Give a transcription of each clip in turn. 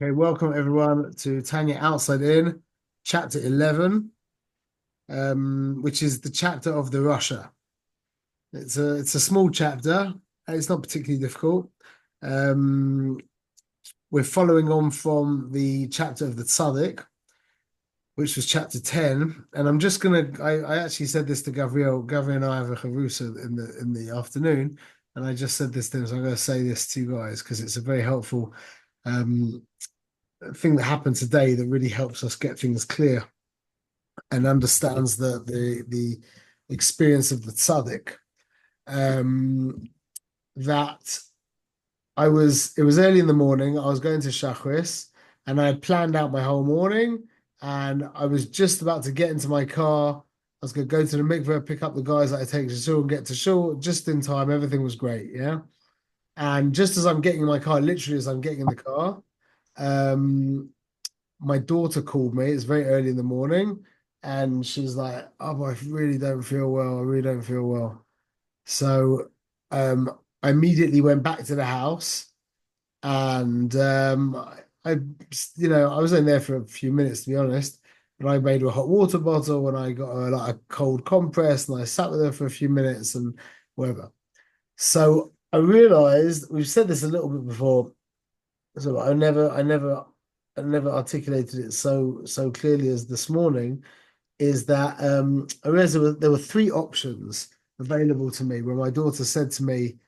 Okay, welcome everyone to Tanya Outside In, chapter 11, which is the chapter of the Russia. It's a small chapter. It's not particularly difficult. Um, we're following on from the chapter of the Tzaddik, which was chapter 10. And I'm just I actually said this to Gabriel. Gabriel and I have a Charusa in the afternoon, and I just said this to him, so I'm going to say this to you guys because it's a very helpful um thing that happened today that really helps us get things clear and understands the experience of the tzaddik. Um, that it was early in the morning. I was going to Shachris, and I had planned out my whole morning. And I was just about to get into my car. I was going to go to the mikveh, pick up the guys that I take to shul, and get to shul just in time. Everything was great, yeah. And just as I'm getting in my car, literally as I'm getting in the car, um, my daughter called me. It's very early in the morning, and she's like, "Oh, I really don't feel well. I really don't feel well." So, I immediately went back to the house, and I was in there for a few minutes to be honest. But I made her a hot water bottle, and I got her like a cold compress, and I sat with her for a few minutes and whatever. So I realized we've said this a little bit before. So I never articulated it so clearly as this morning. Is that I realized there were three options available to me when my daughter said to me,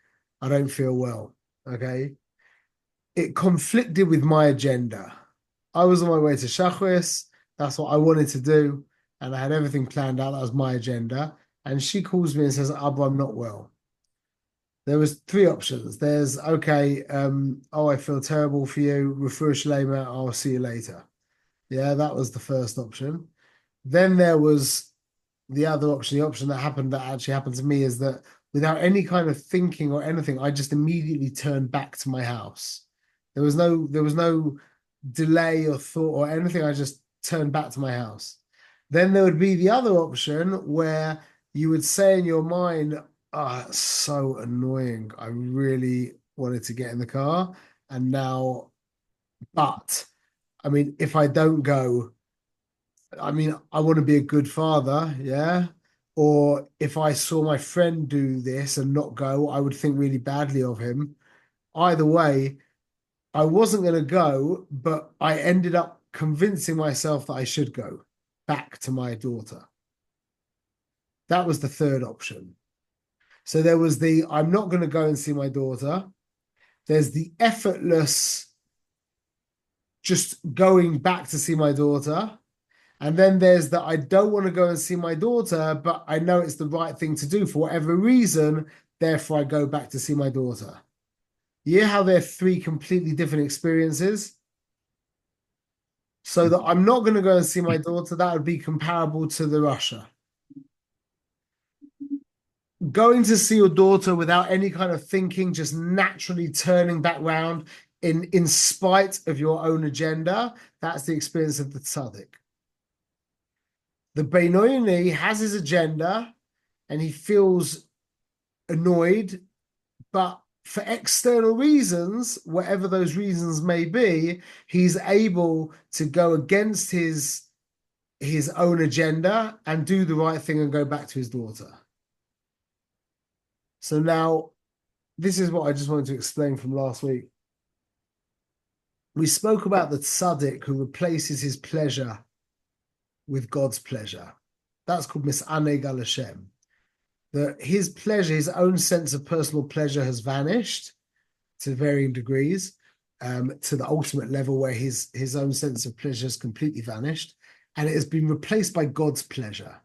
"I don't feel well." Okay, it conflicted with my agenda. I was on my way to Shachris. That's what I wanted to do, and I had everything planned out. That was my agenda. And she calls me and says, "Abba, I'm not well." There was three options. There's okay, oh, I feel terrible for you. Refer Shalema, I'll see you later. Yeah, that was the first option. Then there was the other option. The option that actually happened to me is that without any kind of thinking or anything, I just immediately turned back to my house. There was no delay or thought or anything. I just turned back to my house. Then there would be the other option where you would say in your mind, "Ah, it's so annoying. I really wanted to get in the car. And now, but I mean, if I don't go, I mean, I want to be a good father, yeah. Or if I saw my friend do this and not go, I would think really badly of him. Either way, I wasn't going to go, but I ended up convincing myself that I should go back to my daughter. That was the third option. So there was the I'm not going to go and see my daughter. There's the effortless just going back to see my daughter. And then there's that I don't want to go and see my daughter, but I know it's the right thing to do for whatever reason. Therefore, I go back to see my daughter. You hear how they're three completely different experiences? So that I'm not going to go and see my daughter, that would be comparable to the Russia. Going to see your daughter without any kind of thinking, just naturally turning back round in spite of your own agenda, that's the experience of the tzaddik. The Benoni has his agenda and he feels annoyed, but for external reasons, whatever those reasons may be, he's able to go against his own agenda and do the right thing and go back to his daughter. So now, this is what I just wanted to explain from last week. We spoke about the tzaddik who replaces his pleasure with God's pleasure. That's called mis'aneg al Hashem. That his pleasure, his own sense of personal pleasure has vanished to varying degrees, to the ultimate level where his own sense of pleasure has completely vanished, and it has been replaced by God's pleasure.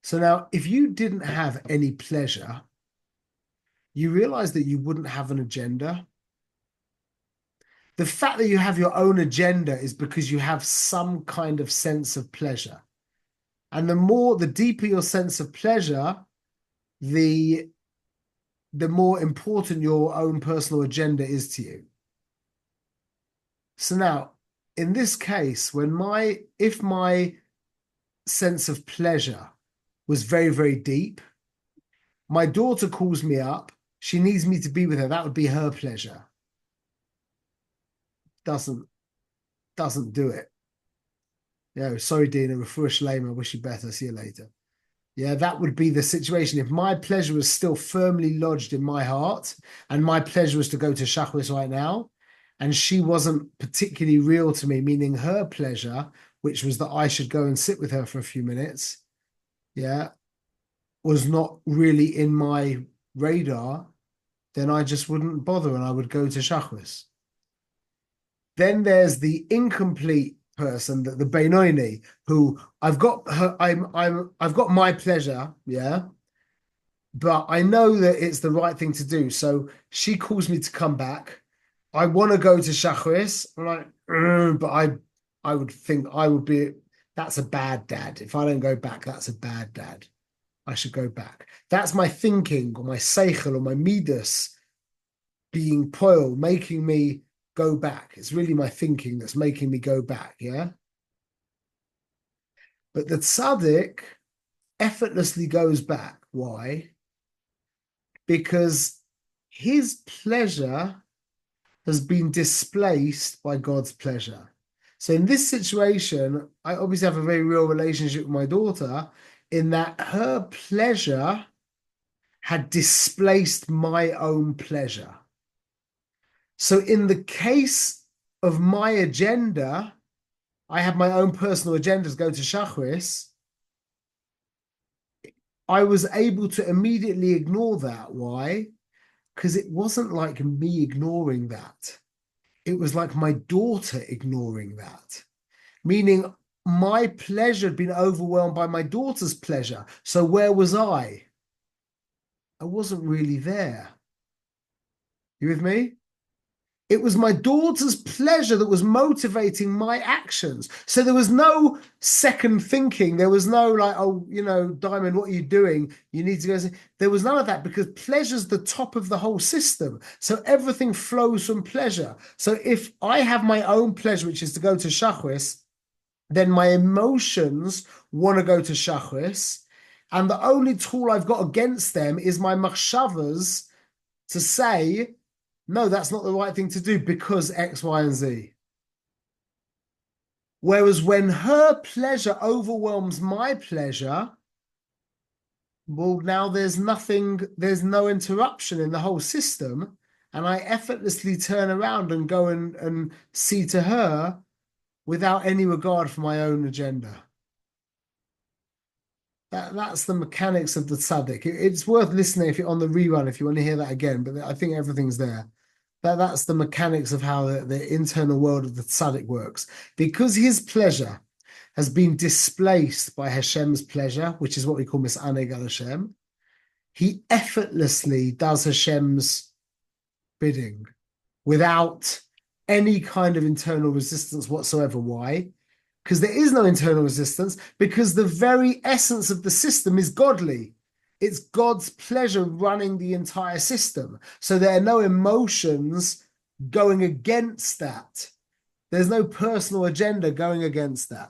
So now, if you didn't have any pleasure, you realize that you wouldn't have an agenda. The fact that you have your own agenda is because you have some kind of sense of pleasure. And the deeper your sense of pleasure, the more important your own personal agenda is to you. So now, in this case, if my sense of pleasure was very, very deep, my daughter calls me up, she needs me to be with her, that would be her pleasure. doesn't do it. Yeah, sorry, Dina, refuah shleima, I wish you better. See you later. Yeah, that would be the situation. If my pleasure was still firmly lodged in my heart, and my pleasure was to go to Shachris right now, and she wasn't particularly real to me, meaning her pleasure, which was that I should go and sit with her for a few minutes, yeah, was not really in my radar, then I just wouldn't bother and I would go to Shachris. Then there's the incomplete person, the Benoni, who I've got her, I've got my pleasure, yeah, but I know that it's the right thing to do. So she calls me to come back. I want to go to Shachris. I'm like, but I would think I would be, that's a bad dad. If I don't go back, that's a bad dad. I should go back. That's my thinking or my seichel or my midas being poil, making me go back. It's really my thinking that's making me go back, yeah? But the tzaddik effortlessly goes back. Why? Because his pleasure has been displaced by God's pleasure. So in this situation, I obviously have a very real relationship with my daughter in that her pleasure had displaced my own pleasure. So in the case of my agenda, I have my own personal agenda to go to Shachris. I was able to immediately ignore that. Why? Because it wasn't like me ignoring that. It was like my daughter ignoring that, meaning my pleasure had been overwhelmed by my daughter's pleasure. So where was I? I wasn't really there. You with me? It was my daughter's pleasure that was motivating my actions. So there was no second thinking. There was no like, oh, Diamond, what are you doing? You need to go. There was none of that because pleasure's the top of the whole system. So everything flows from pleasure. So if I have my own pleasure, which is to go to Shachris, then my emotions want to go to Shachris. And the only tool I've got against them is my machshavas to say, no, that's not the right thing to do because X, Y, and Z. Whereas when her pleasure overwhelms my pleasure, well, now there's no interruption in the whole system. And I effortlessly turn around and go and see to her without any regard for my own agenda. That's the mechanics of the tzaddik. It's worth listening if you're on the rerun, if you want to hear that again, but I think everything's there. That's the mechanics of how the internal world of the tzaddik works. Because his pleasure has been displaced by Hashem's pleasure, which is what we call Misaneg al Hashem, he effortlessly does Hashem's bidding without any kind of internal resistance whatsoever. Why? Because there is no internal resistance, because the very essence of the system is godly. It's God's pleasure running the entire system. So there are no emotions going against that. There's no personal agenda going against that.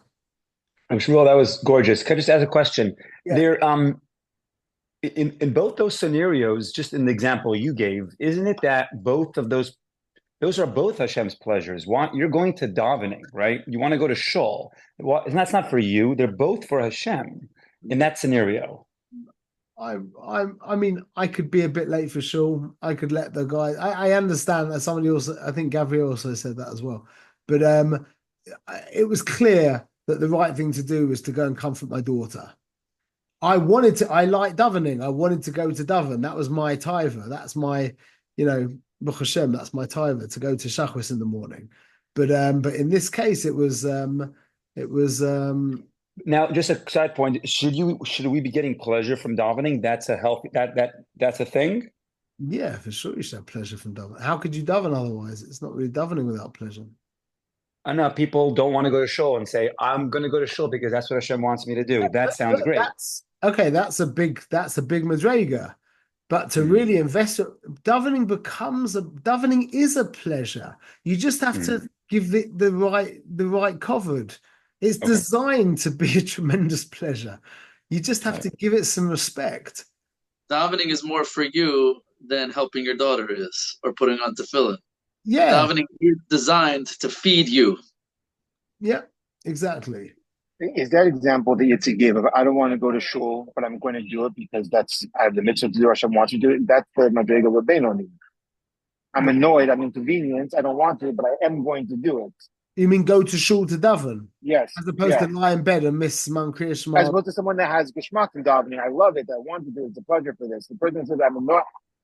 I'm sure that was gorgeous. Can I just ask a question? Yeah. There, in both those scenarios, just in the example you gave, isn't it that both of those are both Hashem's pleasures? You're going to davening, right? You want to go to shul. And that's not for you. They're both for Hashem in that scenario. I mean, I could be a bit late for sure. I could let the guy. I understand that somebody also. I think Gabriel also said that as well. But it was clear that the right thing to do was to go and comfort my daughter. I like davening. I wanted to go to daven. That was my taiva. That's my, Baruch Hashem. That's my taiva to go to Shachris in the morning. But in this case, it was. Now, just a side point: should we be getting pleasure from davening? That's a healthy that's a thing. Yeah, for sure, you should have pleasure from davening. How could you daven otherwise? It's not really davening without pleasure. I know people don't want to go to shul and say, "I'm going to go to shul because that's what Hashem wants me to do." That sounds great. That's a big madrega. But to really invest, davening is a pleasure. You just have to give the right covered. It's designed to be a tremendous pleasure. You just have to give it some respect. Davening is more for you than helping your daughter is, or putting on tefillin. Yeah, Davening is designed to feed you. yeah, exactly. Is that example that Yitzhak gave of I don't want to go to shul, but I'm going to do it because that's I have the mitzvah to do. Hashem wants to do it. That's the Madriga Rabbeinu. I'm annoyed. I'm inconvenienced. I don't want to, but I am going to do it. You mean go to shul to daven, Yes, as opposed to yes. lie in bed and miss Man Kriya As Shema? opposed to someone that has geschmack in davening. I love it. I want to do it. It's a pleasure for this. The person says I'm annoyed.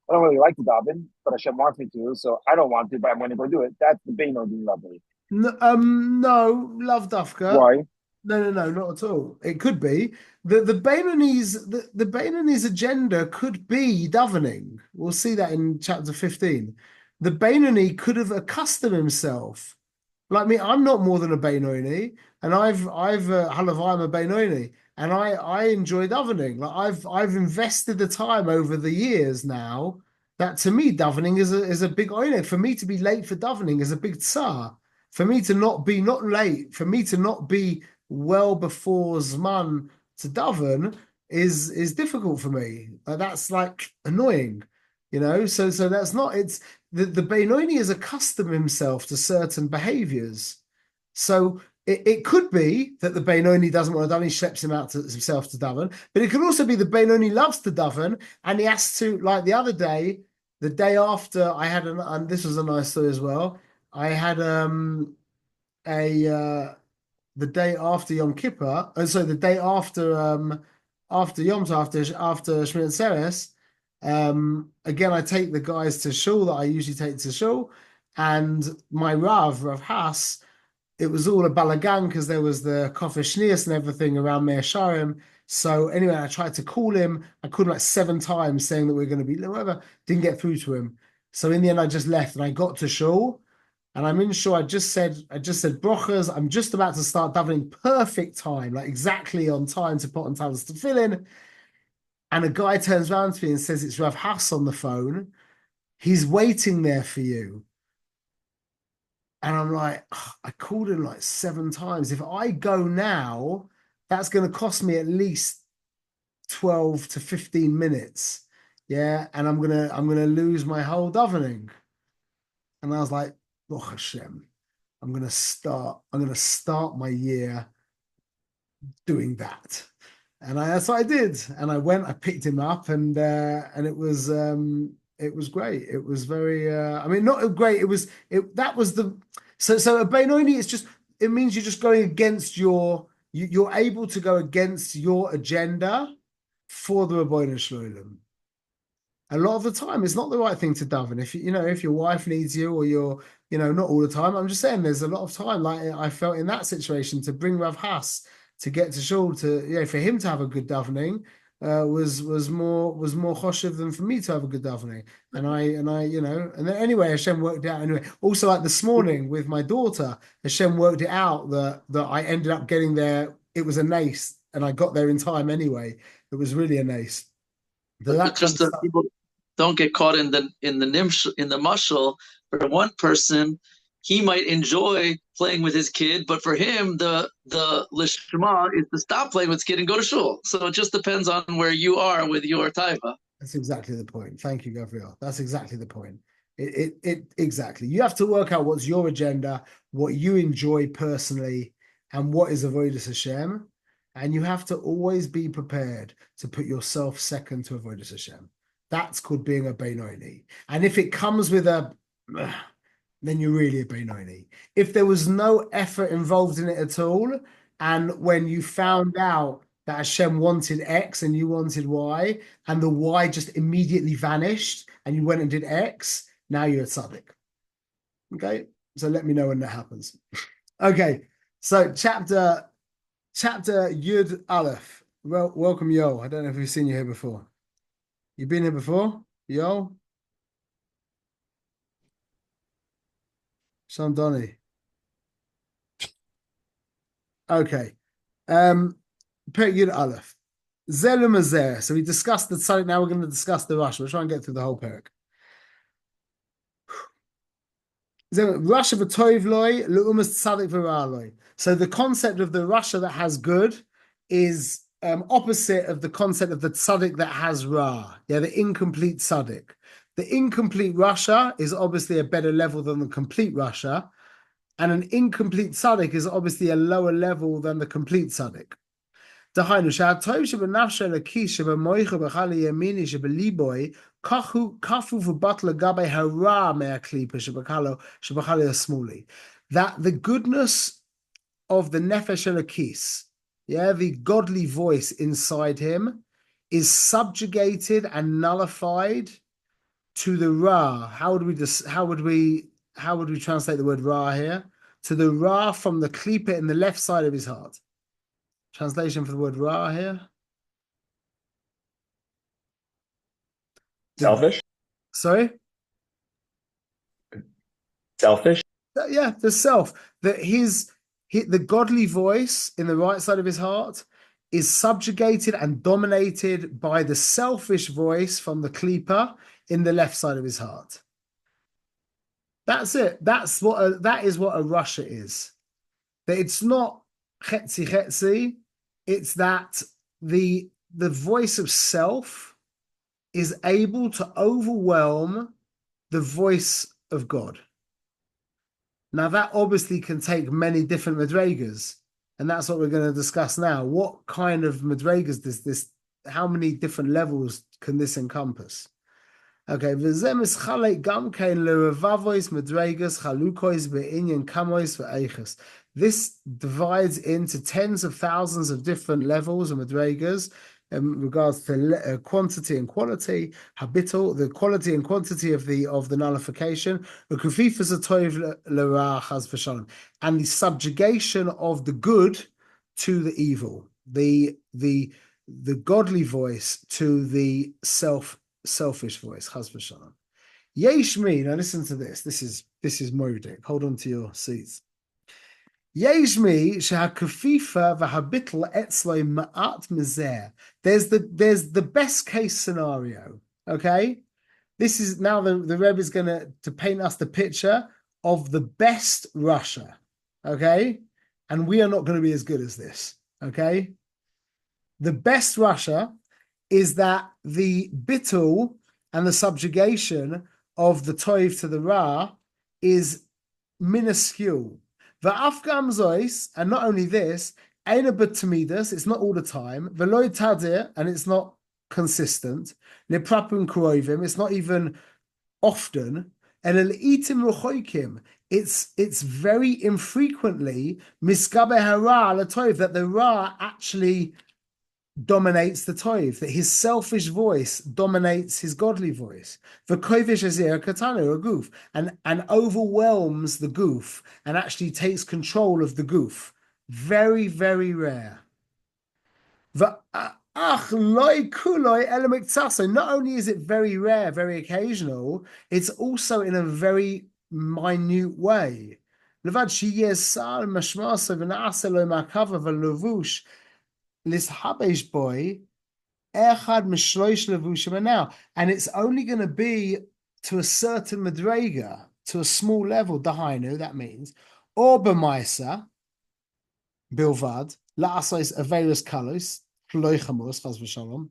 I don't really like to daven, but Hashem wants me to, so I don't want to, but I'm going to go do it. That's the Beino being lovely. No, no, love Dafka. Why? No, not at all. It could be the the Benoni's agenda could be davening. We'll see that in chapter 15. The Benoni could have accustomed himself. Like me, I'm not more than a Benoni, and I've I'm a Benoni, and I enjoy davening. Like I've invested the time over the years now that to me davening is a big oine. For me to be late for davening is a big tsar. For me to not be not late, for me to not be well before Zman to daven is difficult for me. That's like annoying, you know. So that's not. It's the Benoni has accustomed himself to certain behaviors. So it could be that the Benoni doesn't want to daven, he schleps himself to daven, but it could also be the Benoni loves to daven and he has to, like the other day, the day after I had and this was a nice story as well. I had a the day after Yom Kippur, so the day after Yom Tov, after Shmini Atzeres, again I take the guys to shul that I usually take to shul, and my Rav Haas, it was all a balagan because there was the Kofar Shnias and everything around Meir Sharim. So anyway, I tried to call him. I called him like 7 times saying that we are going to be whatever. Didn't get through to him. So in the end, I just left and I got to shul. And I'm in shul. I just said brochas. I'm just about to start davening perfect time, like exactly on time to put on talis to fill in. And a guy turns around to me and says, "It's Rav Haas on the phone. He's waiting there for you." And I'm like, "Oh, I called him like 7 times. If I go now, that's going to cost me at least 12 to 15 minutes. Yeah. And I'm gonna lose my whole davening." And I was like, "Oh Hashem, I'm gonna start my year doing that." And that's what I did. And I went, I picked him up and it was great. It was very I mean not great, that was the so a Benoni is just, it means you're just going against you're able to go against your agenda for the Ribbono Shel Olam. A lot of the time, it's not the right thing to daven. If if your wife needs you, or not all the time. I'm just saying, there's a lot of time. Like I felt in that situation to bring Rav Haas to get to shul for him to have a good davening was more choshev than for me to have a good davening. And and then anyway, Hashem worked it out anyway. Also, like this morning with my daughter, Hashem worked it out that I ended up getting there. It was a nace, and I got there in time anyway. It was really a nace. But just so people don't get caught in the mushal, for one person, he might enjoy playing with his kid, but for him, the lishma is to stop playing with his kid and go to shul. So it just depends on where you are with your taiva. That's exactly the point. Thank you, Gabriel. That's exactly the point. Exactly. You have to work out what's your agenda, what you enjoy personally, and what is avodas Hashem. And you have to always be prepared to put yourself second to avodas Hashem. That's called being a Benoni. And if it comes with then you're really a Benoni. If there was no effort involved in it at all, and when you found out that Hashem wanted X and you wanted Y, and the Y just immediately vanished, and you went and did X, now you're a tzaddik. Okay? So let me know when that happens. Okay, so chapter Yud Aleph. Well, welcome, Yo. I don't know if we've seen you here before. You've been here before, Yo? Sean Donny. Okay. Yud Aleph. Zelu Mazer. So we discussed the tzaddik. Now we're going to discuss the Rush. We'll try and get through the whole parak. Rasha v'toiv loy leumas tzaddik v'ra'loy. So the concept of the Rasha that has good is opposite of the concept of the tzaddik that has ra. Yeah, the incomplete tzaddik. The incomplete Russia is obviously a better level than the complete Russia, and an incomplete tzaddik is obviously a lower level than the complete tzaddik. דהיינו, שהטוב שבנפשו אלוקי שבמוחו בחלי ימיני שבליבוי, כפו ובט לגבי הרע מהקליפה שבחלי השמאלי. That the goodness of the nefesh elokis, yeah, the godly voice inside him, is subjugated and nullified to the ra. How would we translate the word ra here? To the ra from the klipa in the left side of his heart. Translation for the word ra here. Selfish? Sorry? Selfish? Yeah, the self. That the godly voice in the right side of his heart is subjugated and dominated by the selfish voice from the klipa in the left side of his heart. That's it. That is what a Russia is. That it's not chetzi chetzi. It's that the voice of self is able to overwhelm the voice of God. Now that obviously can take many different madregas, and that's what we're going to discuss now. What kind of madregas does this? How many different levels can this encompass? Okay, this divides into tens of thousands of different levels of madregas in regards to quantity and quality, habital, the quality and quantity of the nullification, and the subjugation of the good to the evil, the godly voice to the selfish voice. Chas v'shalom. Yeshmi. Now listen to this. This is moedic. Hold on to your seats. Yeshmi shehakafifa v'habitl etzloi ma'at mizer. There's the best case scenario. Okay, this is now the Rebbe is going to paint us the picture of the best Russia. Okay, and we are not going to be as good as this. Okay, the best Russia is that the bittul and the subjugation of the toiv to the ra is minuscule. The afgam zois, and not only this, eina b'tamidas, it's not all the time. Veloy tadir, and it's not consistent. Leprapun krovim, it's not even often. And e'itim rochoikim, it's very infrequently miskabe hara l'toiv, that the ra actually dominates the toiv, that his selfish voice dominates his godly voice. The kovish azir katana, a goof, and overwhelms the goof and actually takes control of the goof. Very, very rare. Not only is it very rare, very occasional, it's also in a very minute way. Lishabesh boy, echad mishloish levushim now, and it's only going to be to a certain madrega, to a small level. Dahainu, that means, or b'maisa bilvad la'asais averus kalos floichamos chas v'shalom.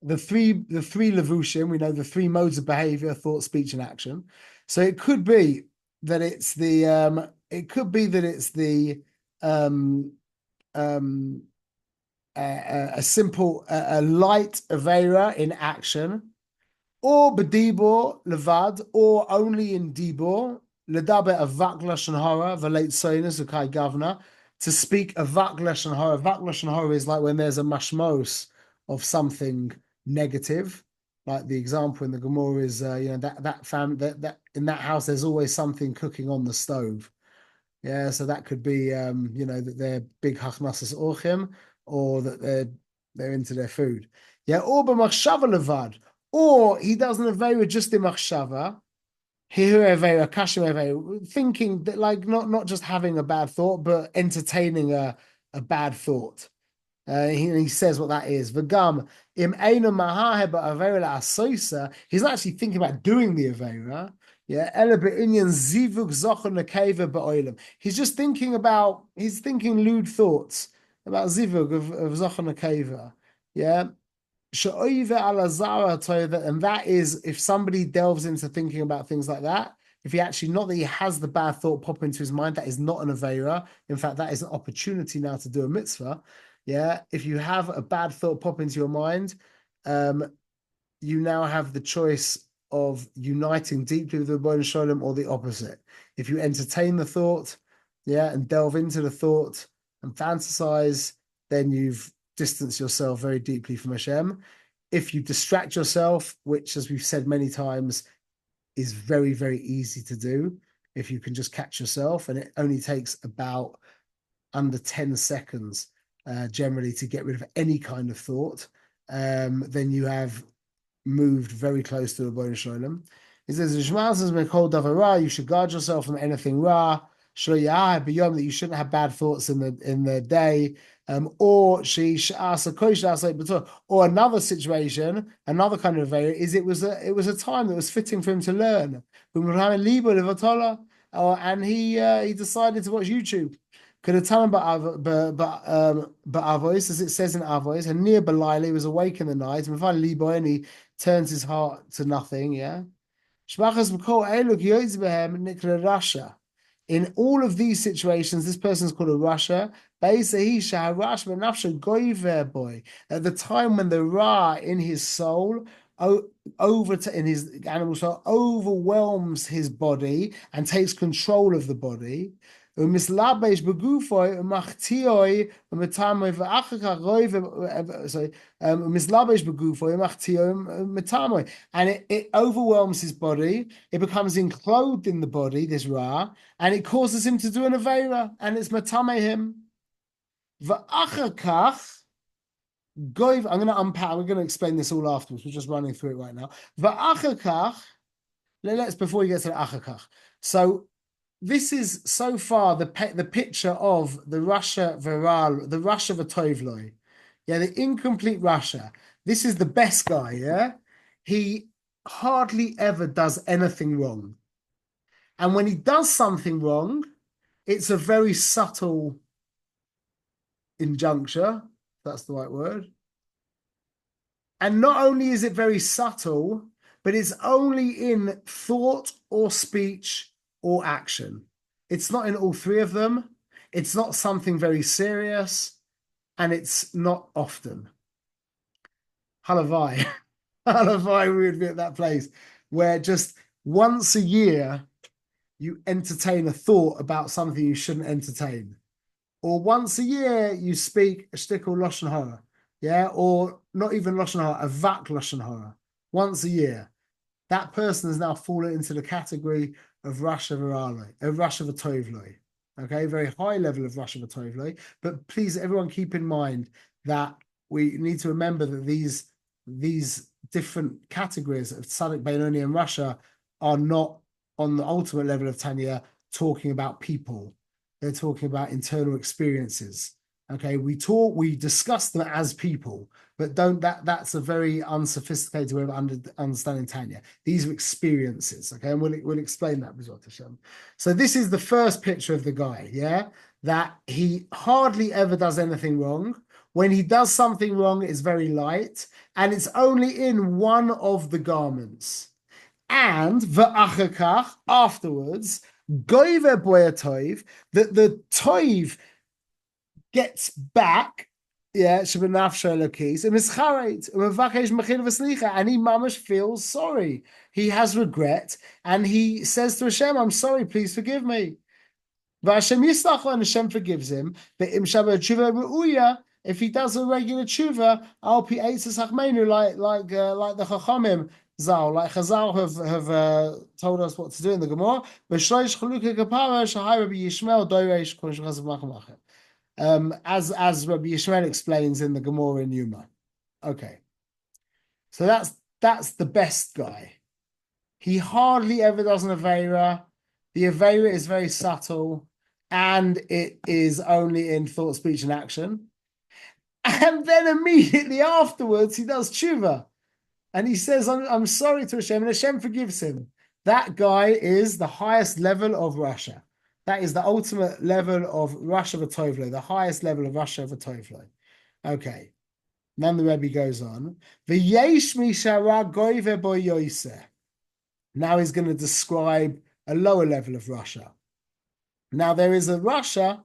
The three levushim, we know the three modes of behavior: thought, speech, and action. So it could be that it's the a simple, a light avera in action, or bedibor levad, or only in dibor ledaber avak lashon hara v'leit soinus ukai governor, to speak avak lashon hara. Avak lashon hara is like when there's a mashmos of something negative, like the example in the Gemara is that family that in that house there's always something cooking on the stove. Yeah, so that could be that they're big hachnasas orchim, or that they're into their food. Yeah, or b'machshava levad, or he doesn't avera just in machshava, thinking that, like, not just having a bad thought, but entertaining a bad thought. He says what that is. V'gam im eina mahahe ba'avera la'asoisa. He's not actually thinking about doing the avera. Yeah, he's just thinking lewd thoughts about zivug of zochon akeva. Yeah, And that is if somebody delves into thinking about things like that, if he actually, not that he has the bad thought pop into his mind, that is not an Aveira. In fact, that is an opportunity now to do a mitzvah. Yeah. If you have a bad thought pop into your mind, you now have the choice of uniting deeply with the Ribono Shel Olam or the opposite. If you entertain the thought, yeah, and delve into the thought and fantasize, then you've distanced yourself very deeply from Hashem. If you distract yourself, which, as we've said many times, is very, very easy to do, if you can just catch yourself, and it only takes about under 10 seconds generally to get rid of any kind of thought, then you have moved very close to the Ribono Shel Olam. He says, you should guard yourself from anything ra, that you shouldn't have bad thoughts in the day. Or another situation, another kind of area is it was a time that was fitting for him to learn. And he decided to watch YouTube. Could have told him but Avos, as it says in Avos, and near Belial, he was awake in the night, and he turns his heart to nothing. Yeah. In all of these situations, this person's called a Rasha. At the time when the Ra in his soul in his animal soul overwhelms his body and takes control of the body. And it overwhelms his body. It becomes enclosed in the body, this Ra, and it causes him to do an Aveira, and it's matame him. I'm going to unpack. We're going to explain this all afterwards. We're just running through it right now. Let's before we get to the achakach. So this is so far the picture of the Rasha Viral, the Rasha V'Tovloi. Yeah, the incomplete Rasha. This is the best guy, yeah? He hardly ever does anything wrong. And when he does something wrong, it's a very subtle injuncture. That's the right word. And not only is it very subtle, but it's only in thought or speech or action. It's not in all three of them. It's not something very serious, and it's not often. Halavai. Halavai, we would be at that place where just once a year you entertain a thought about something you shouldn't entertain. Or once a year you speak a shtickle Lashon Hara. Yeah, or not even Lashon Hara, a vak Lashon Hara. Once a year. That person has now fallen into the category of Rasha V'Raloi, of Rasha V'Tovloi. Okay, very high level of Rasha V'Tovloi. But please, everyone, keep in mind that we need to remember that these different categories of Tzaddik, Beinoni, and Rasha are not on the ultimate level of Tanya talking about people. They're talking about internal experiences. Okay, we discuss them as people, but that's a very unsophisticated way of understanding Tanya. These are experiences, okay, and we'll explain that, B'ezrat Hashem. So this is the first picture of the guy, yeah, that he hardly ever does anything wrong. When he does something wrong, it's very light, and it's only in one of the garments. And v'achakach, afterwards, goiver boya toiv, that the toiv gets back, yeah, and he mamash feels sorry. He has regret, and he says to Hashem, "I'm sorry, please forgive me." And Hashem forgives him. But if he does a regular tshuva, I'll be like the Chachamim Zal, like Chazal have told us what to do in the Gemara. As Rabbi Yishmael explains in the Gemara in Yuma. Okay, so that's the best guy. He hardly ever does an Aveira. The Aveira is very subtle, and it is only in thought, speech, and action. And then immediately afterwards, he does tshuva, and he says, "I'm sorry to Hashem," and Hashem forgives him. That guy is the highest level of Rasha. That is the ultimate level of Rasha V'Tovloi, the highest level of Rasha V'Tovloi. Okay. then the Rebbe goes on. V'yesh mi shara goyve bo yoseh. Now he's going to describe a lower level of Russia. Now there is a Russia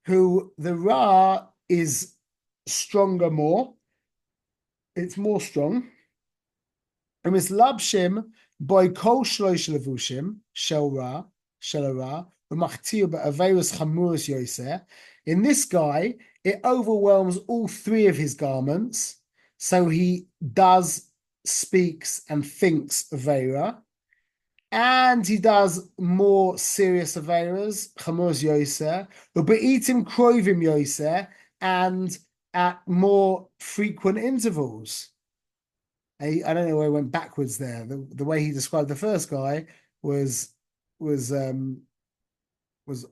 who the Ra is stronger more. It's more strong. And it's labshim by kol shloish levushim shel Ra, shel Ra, v'machtir ba'aveirus chamurus yoseh. In this guy, it overwhelms all three of his garments. So he does, speaks, and thinks Aveira. And he does more serious Aveiras, chamurus yoseh, u'be'itim kroivim yoseh, and at more frequent intervals. I don't know why I went backwards there. The way he described the first guy was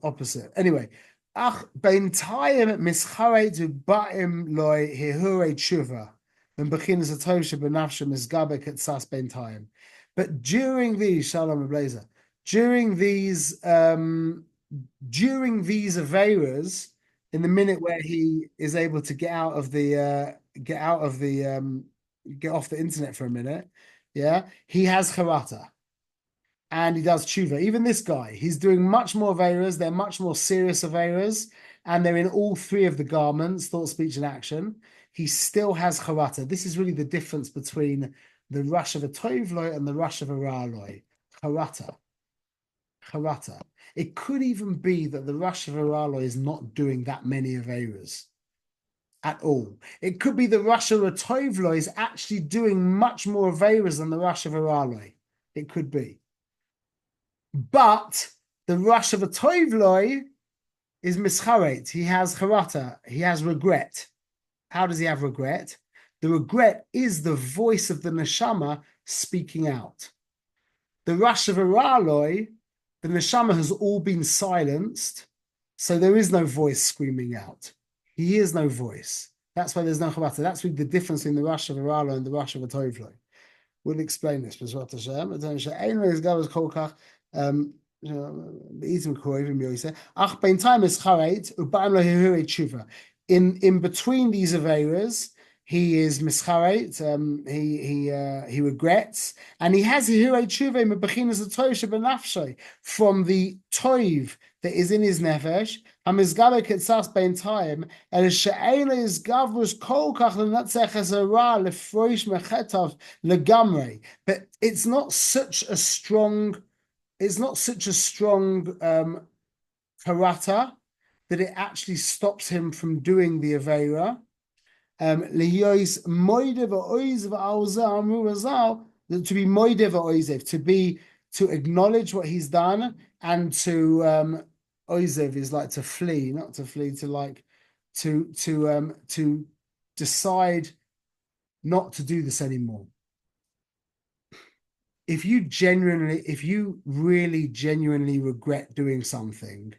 opposite. Anyway, ach beintayim mischaret u'ba'im loy hihure tshuva and bechinas atosha benafsha misgabek etzas beintayim. But during these Shalom Ablazer, during these Aveiras, in the minute where he is able to get off the internet for a minute, yeah, he has charata and he does tshuva. Even this guy, he's doing much more Aveiras. They're much more serious Aveiras, and they're in all three of the garments, thought, speech, and action. He still has charata. This is really the difference between the rush of a tovloi and the rush of a ra'aloi. Charata. It could even be that the rush of a ra'aloi is not doing that many Aveiras at all. It could be the rush of a tovloi is actually doing much more Aveiras than the rush of a ra'aloi. It could be. But the rush of a tovloi is mischaret. He has charata. He has regret. How does he have regret? The regret is the voice of the neshama speaking out. The rush of a ra'aloi, the neshama has all been silenced, so there is no voice screaming out. He hears no voice. That's why there's no charata. That's really the difference in the rush of a ra'aloi and the rush of a tovloi. We'll explain this. In between these Aveiras, he is mischaret, he regrets, and he has from the toiv that is in his nefesh, but it's not such a strong charata that it actually stops him from doing the Aveira. To be moidev, to acknowledge what he's done, and to oizev is like to flee, not to flee, to decide not to do this anymore. If you really genuinely regret doing something,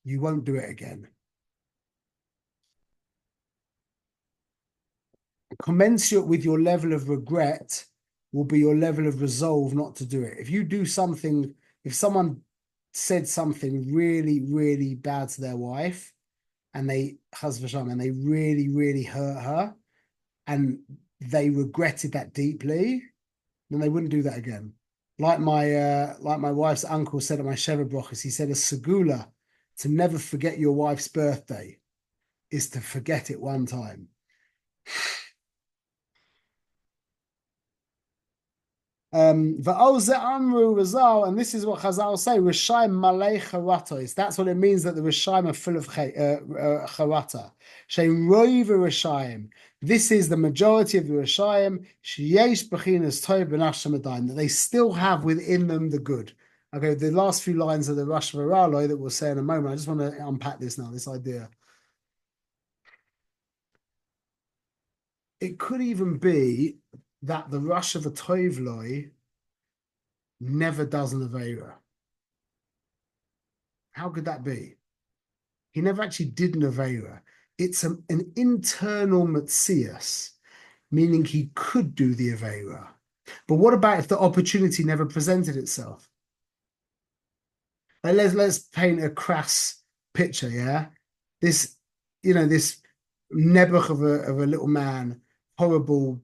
you won't do it again. Commensurate with your level of regret will be your level of resolve not to do it. If you do something, if someone said something really, really bad to their wife, and they really, really hurt her, and they regretted that deeply, then they wouldn't do that again. Like my wife's uncle said at my Sheva Brochus, he said a segula to never forget your wife's birthday is to forget it one time. And this is what Chazal say, Rishaim malei charatos. That's what it means that the Rishaim are full of charata. Shein roiv Rishaim. This is the majority of the Rishaim. Sheyesh bechinas tov benafshem adayin, that they still have within them the good. Okay, the last few lines of the Rush of Araloi that we'll say in a moment. I just want to unpack this now, this idea. It could even be that the rush of a tovloi never does an Aveira. How could that be? He never actually did an Aveira. It's an internal Metzias, meaning he could do the Aveira. But what about if the opportunity never presented itself? Like let's paint a crass picture, yeah? This nebuch of a little man horrible,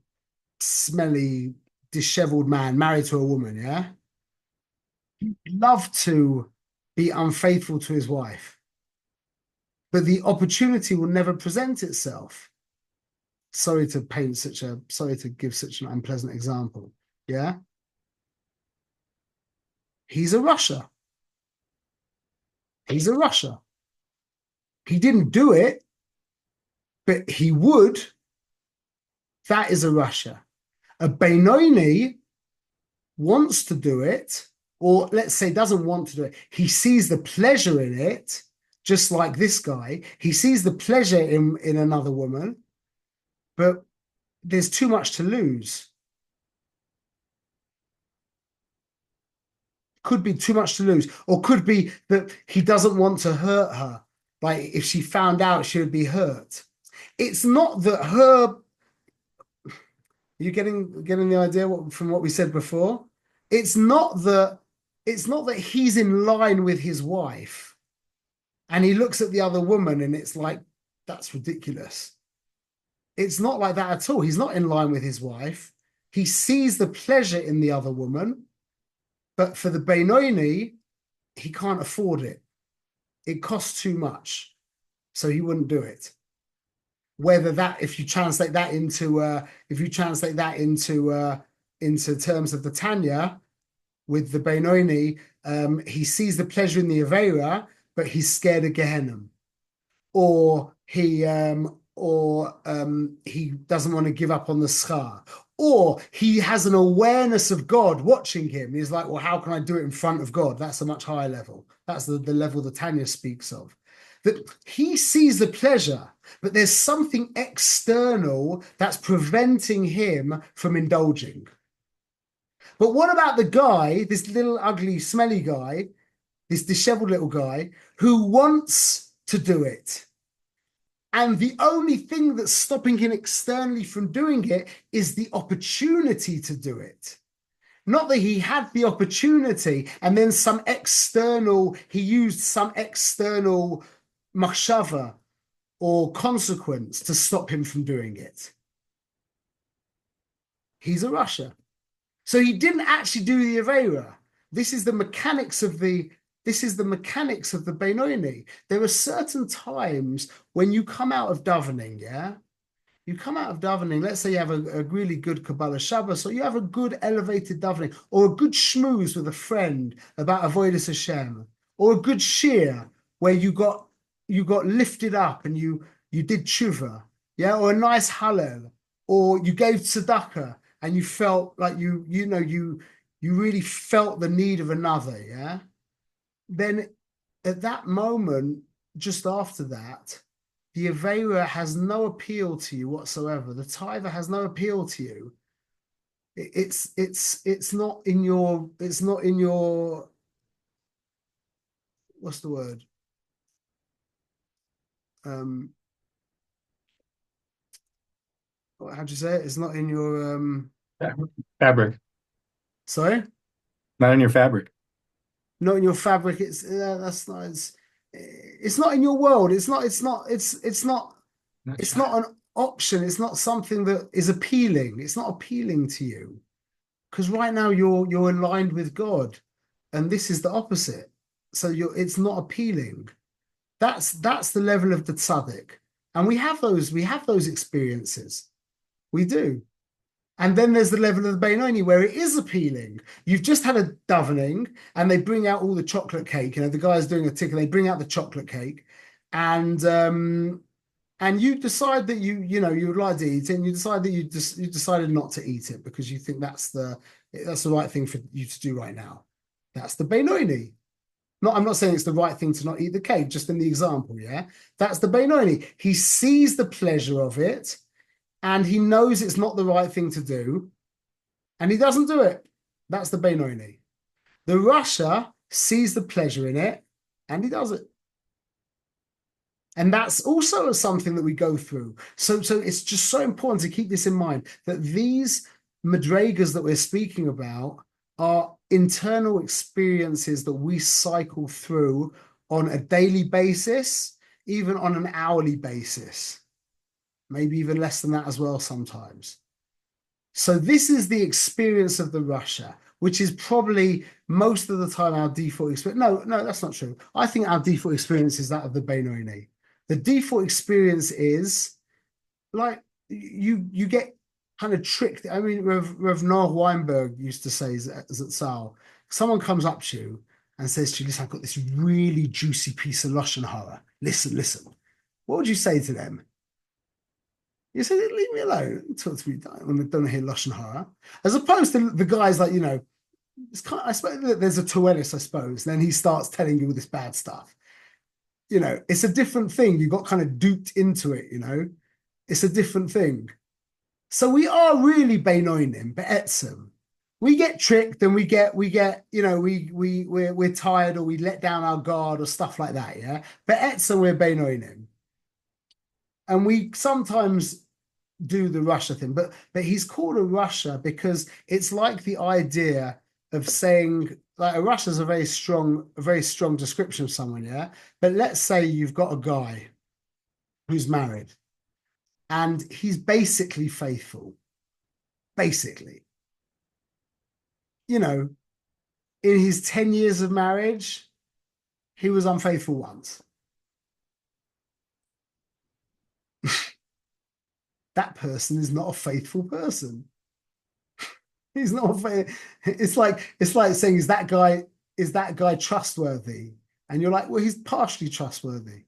smelly, disheveled man married to a woman, yeah? He'd love to be unfaithful to his wife, but the opportunity will never present itself. Sorry to give such an unpleasant example, yeah? He's a rusher. He's a rusher. He didn't do it, but he would. That is a rusher. A Benoni wants to do it, or let's say doesn't want to do it. He sees the pleasure in it, just like this guy. He sees the pleasure in another woman, but there's too much to lose. Could be too much to lose, or could be that he doesn't want to hurt her. Like if she found out, she would be hurt. It's not that her. You getting the idea from what we said before? It's not that he's in line with his wife, and he looks at the other woman, and it's like, that's ridiculous. It's not like that at all. He's not in line with his wife. He sees the pleasure in the other woman. But for the Benoni, he can't afford it. It costs too much, so he wouldn't do it. Whether that, if you translate that into terms of the Tanya, with the Benoni, he sees the pleasure in the Avera, but he's scared of Gehenna, or he doesn't want to give up on the schar. Or he has an awareness of God watching him. He's like, well, how can I do it in front of God? That's a much higher level. That's the level the Tanya speaks of. That he sees the pleasure, but there's something external that's preventing him from indulging. But what about the guy, this little ugly, smelly guy, this disheveled little guy, who wants to do it? And the only thing that's stopping him externally from doing it is the opportunity to do it. Not that he had the opportunity and then he used some external machshava or consequence to stop him from doing it. He's a rusher. So he didn't actually do the Avera. This is the mechanics of the Benoni. There are certain times when you come out of davening, yeah? You come out of davening, let's say you have a really good Kabbalah Shabbos, or you have a good elevated davening, or a good shmooze with a friend about Avodas Hashem, or a good shir where you got lifted up and you did tshuva, yeah? Or a nice hallel, or you gave tzedakah and you felt like you really felt the need of another, yeah? Then at that moment, just after that, the Avera has no appeal to you whatsoever. The Taiva has no appeal to you. It's not in your, what's the word? How'd you say it? It's not in your fabric. Sorry? Not in your fabric. Not in your fabric. It's not in your world. It's not an option. It's not something that is appealing. It's not appealing to you. Because right now you're aligned with God, and this is the opposite. So it's not appealing. That's the level of the tzaddik. And we have those experiences. We do. And then there's the level of the Benoni where it is appealing. You've just had a davening and they bring out all the chocolate cake. The guy's doing a tick and they bring out the chocolate cake, and you decide that you would like to eat it, and you decide that you decided not to eat it because you think that's the right thing for you to do right now. That's the Benoni. I'm not saying it's the right thing to not eat the cake, just in the example, yeah? That's the Benoni. He sees the pleasure of it, and he knows it's not the right thing to do, and he doesn't do it. That's the Benoni. The Rasha sees the pleasure in it, and he does it. And that's also something that we go through. So it's just so important to keep this in mind, that these madrigas that we're speaking about are internal experiences that we cycle through on a daily basis, even on an hourly basis. maybe even less than that as well sometimes. So this is the experience of the Russia, which is probably most of the time our default experience. No, that's not true. I think our default experience is that of the Benoni. The default experience is like you get kind of tricked. I mean, Rev Noah Weinberg used to say Zatzal, someone comes up to you and says to you, listen, I've got this really juicy piece of Lashon Hara. Listen. What would you say to them? You say, leave me alone. Talk to me when I don't hear Lashon Hara. As opposed to the guys like, it's kind of, I suppose there's a Toelis, I suppose. Then he starts telling you all this bad stuff. It's a different thing. You got kind of duped into it, It's a different thing. So we are really Beinonim, Be'etzim. We get tricked and we're tired or we let down our guard or stuff like that, yeah? Be'etzim, we're Beinonim. And we sometimes do the Russia thing, but he's called a Russia because it's like the idea of saying, like, a Russia is a very strong description of someone, yeah? But let's say you've got a guy who's married and he's basically faithful. Basically. In his 10 years of marriage, he was unfaithful once. That person is not a faithful person. He's not it's like saying, is that guy trustworthy? And you're like, well, he's partially trustworthy.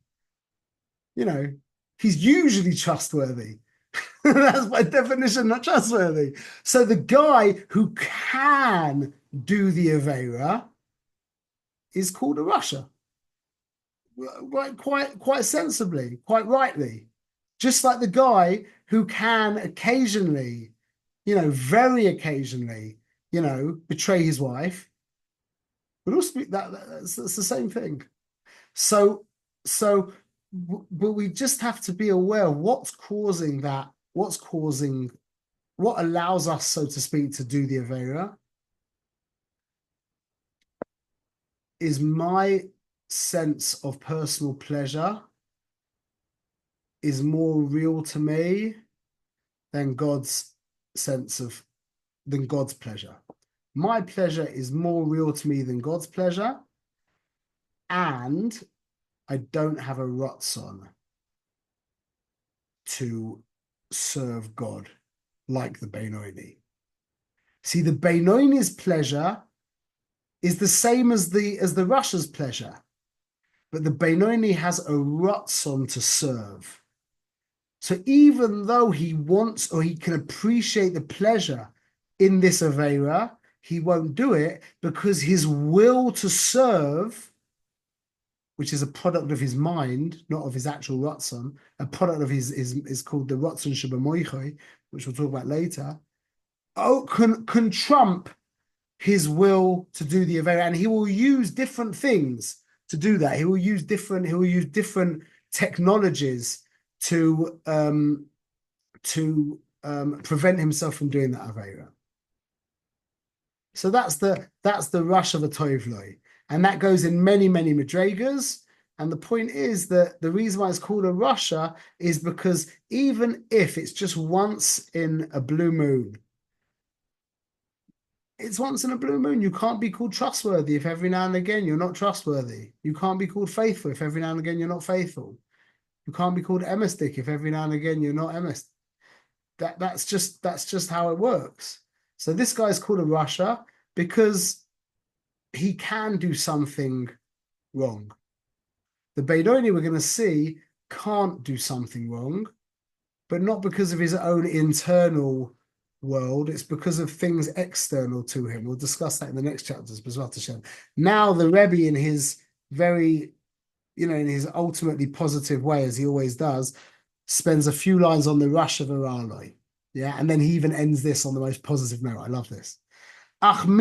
He's usually trustworthy. That's by definition not trustworthy. So the guy who can do the Avera is called a Russia. Right, quite sensibly, quite rightly. Just like the guy who can occasionally, very occasionally, betray his wife, but also that's the same thing. So, but we just have to be aware of what's causing that, what allows us, so to speak, to do the Avera is my sense of personal pleasure is more real to me than God's pleasure. My pleasure is more real to me than God's pleasure, and I don't have a ratzon to serve God like the Benoni. See, the Benoni's pleasure is the same as the Russia's pleasure, but the Benoni has a ratzon to serve. So even though he wants or he can appreciate the pleasure in this Avera, he won't do it because his will to serve, which is a product of his mind, not of his actual ratzon, a product of his is called the ratzon shebemoichai, which we'll talk about later, can trump his will to do the Avera, and he will use different things to do that. He will use different technologies to prevent himself from doing that Avera. So that's the rush of a Tovloi. And that goes in many, many Madrigas. And the point is that the reason why it's called a Russia is because even if it's just once in a blue moon, it's once in a blue moon. You can't be called trustworthy if every now and again you're not trustworthy. You can't be called faithful if every now and again you're not faithful. You can't be called emestic if every now and again you're not emestic. That's just how it works. So this guy's called a Russia because he can do something wrong. The Benoni, we're going to see, can't do something wrong, but not because of his own internal world. It's because of things external to him. We'll discuss that in the next chapters. Now the Rebbe, in his very, in his ultimately positive way, as he always does, spends a few lines on the rush of Araloi. Yeah, and then he even ends this on the most positive note. I love this. And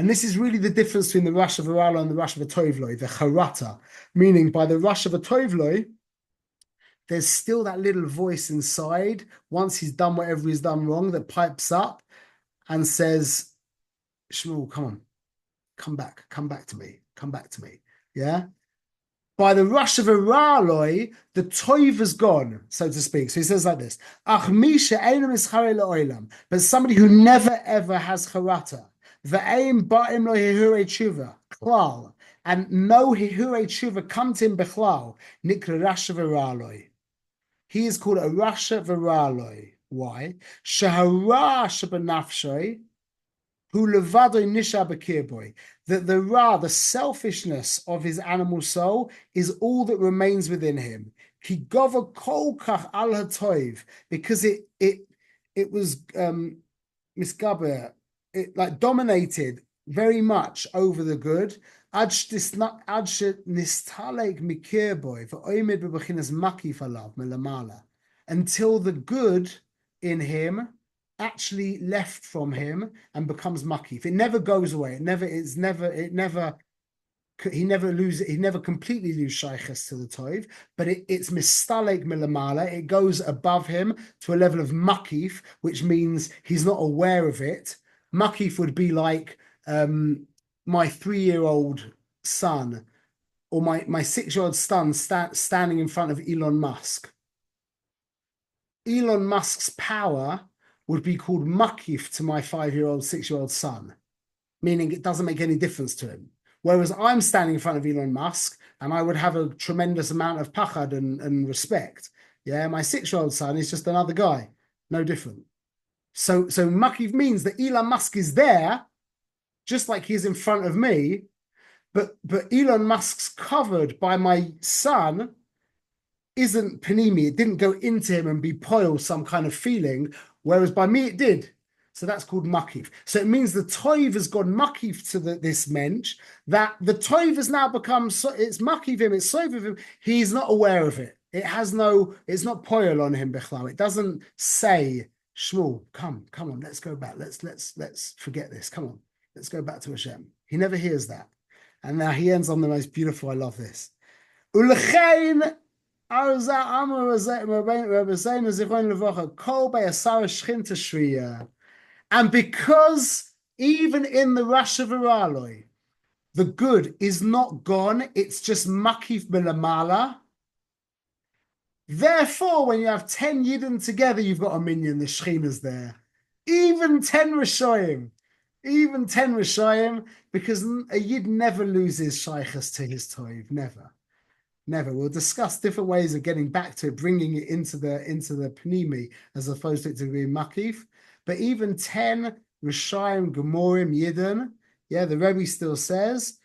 this is really the difference between the rush of Araloi and the rush of a Tovloi, the Charata, meaning by the rush of a Tovloi, there's still that little voice inside, once he's done whatever he's done wrong, that pipes up and says, Shmuel, come on, come back to me. Yeah? by the rush of a raloi, the toiv is gone, so to speak. So he says like this: Ach misha einam ischare le'olam, but somebody who never ever has charata, ve'eim ba'im lo hihure tshuva klal, and no hihure tshuva come to him bechlal, nikra rasha v'raloi. He is called a rasha v'raloi. Why? Shahara shabanafshoi. That the ra, the selfishness of his animal soul, is all that remains within him. Because it was misgaber, it like dominated very much over the good. Until the good in him actually left from him and becomes makif. It never goes away. He never completely loses shaykhs to the toiv, but it's mistalek milamala. It goes above him to a level of makif, which means he's not aware of it. Makif would be like my 3-year-old son or my 6-year-old son standing in front of Elon Musk. Elon Musk's power would be called makif to my 5-year-old, 6-year-old son, meaning it doesn't make any difference to him. Whereas I'm standing in front of Elon Musk and I would have a tremendous amount of pachad and respect. Yeah, my 6-year-old son is just another guy, no different. So makif means that Elon Musk is there, just like he's in front of me, but Elon Musk's covered by my son isn't panimi. It didn't go into him and be poil some kind of feeling, whereas by me it did. So that's called makif. So it means the toiv has gone makif to this mensch, that the toiv has now become, it's makif him, it's soiv of him. He's not aware of it. It's not poil on him, bechlau. It doesn't say, Shmuel, come on, let's go back. Let's forget this. Come on, let's go back to Hashem. He never hears that. And now he ends on the most beautiful, I love this. Ulechein and because even in the Rosh Hashanah, the good is not gone, it's just makif milamala. Therefore, when you have 10 Yidden together, you've got a minion, the Shechina's there. Even 10 Rishoyim, because a Yid never loses shaykhs to his toiv, never. We'll discuss different ways of getting back to it, bringing it into the panimi as opposed to it to be makif. But even 10 Rishayim, Gemorim, Yidden, yeah, the Rebbe still says,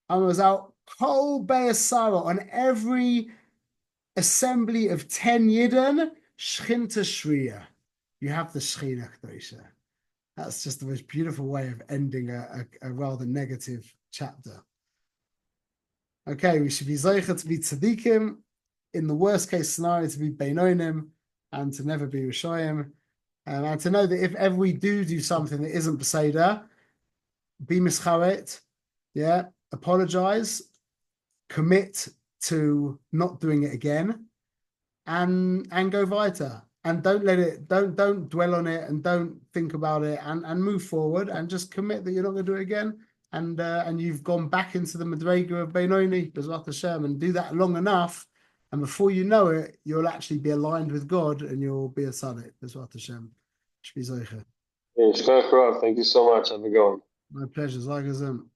I was out kol be'asara on every assembly of 10 Yidden, Shchinta Shriya. You have the Shechina Kedosha. That's just the most beautiful way of ending a rather negative chapter. Okay, we should be Zoicha to be Tzadikim, in the worst case scenario to be Beinonim, and to never be Rishayim. And to know that if ever we do something that isn't Beseda, be Mischaret, yeah, apologize, commit to not doing it again, and go weiter. And don't dwell on it and don't think about it and move forward and just commit that you're not going to do it again. And you've gone back into the Madrega of Beinoni, Bezrat Hashem, and do that long enough, and before you know it, you'll actually be aligned with God and you'll be a Tzaddik, Bezrat Hashem. Thank you so much. Have a good one. My pleasure. Zagazim.